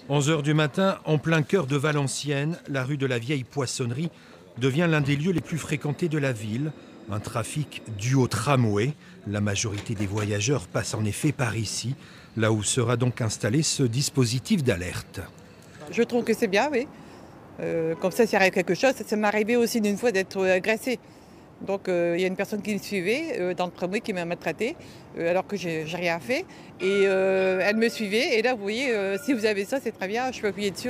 11 h du matin, en plein cœur de Valenciennes, la rue de la Vieille Poissonnerie devient l'un des lieux les plus fréquentés de la ville. Un trafic dû au tramway. La majorité des voyageurs passe en effet par ici, là où sera donc installé ce dispositif d'alerte. Je trouve que c'est bien, oui. Comme ça, s'il arrive quelque chose, ça m'est arrivé aussi d'une fois d'être agressée. Donc il y a une personne qui me suivait dans le tramway qui m'a maltraitée alors que j'ai rien fait. Et elle me suivait. Et là, vous voyez, si vous avez ça, c'est très bien, je peux appuyer dessus.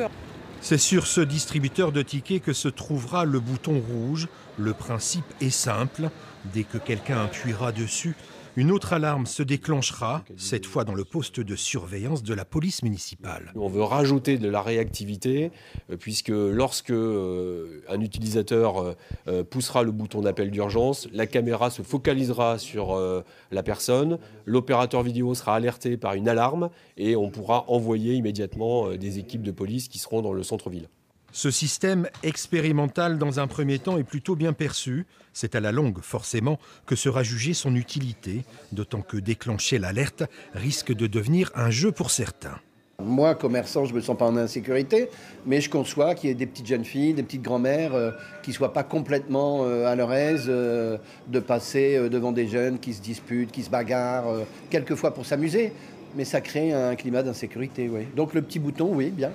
C'est sur ce distributeur de tickets que se trouvera le bouton rouge. Le principe est simple. Dès que quelqu'un appuiera dessus, une autre alarme se déclenchera, cette fois dans le poste de surveillance de la police municipale. On veut rajouter de la réactivité, puisque lorsque un utilisateur poussera le bouton d'appel d'urgence, la caméra se focalisera sur la personne, l'opérateur vidéo sera alerté par une alarme et on pourra envoyer immédiatement des équipes de police qui seront dans le centre-ville. Ce système expérimental, dans un premier temps, est plutôt bien perçu. C'est à la longue, forcément, que sera jugée son utilité, d'autant que déclencher l'alerte risque de devenir un jeu pour certains. Moi, commerçant, je ne me sens pas en insécurité, mais je conçois qu'il y ait des petites jeunes filles, des petites grand-mères qui ne soient pas complètement à leur aise de passer devant des jeunes qui se disputent, qui se bagarrent, quelquefois pour s'amuser. Mais ça crée un climat d'insécurité, oui. Donc le petit bouton, oui, bien.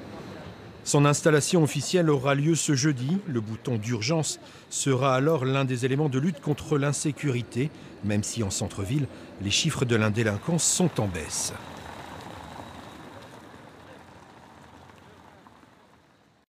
Son installation officielle aura lieu ce jeudi. Le bouton d'urgence sera alors l'un des éléments de lutte contre l'insécurité, même si en centre-ville, les chiffres de l'indélinquance sont en baisse.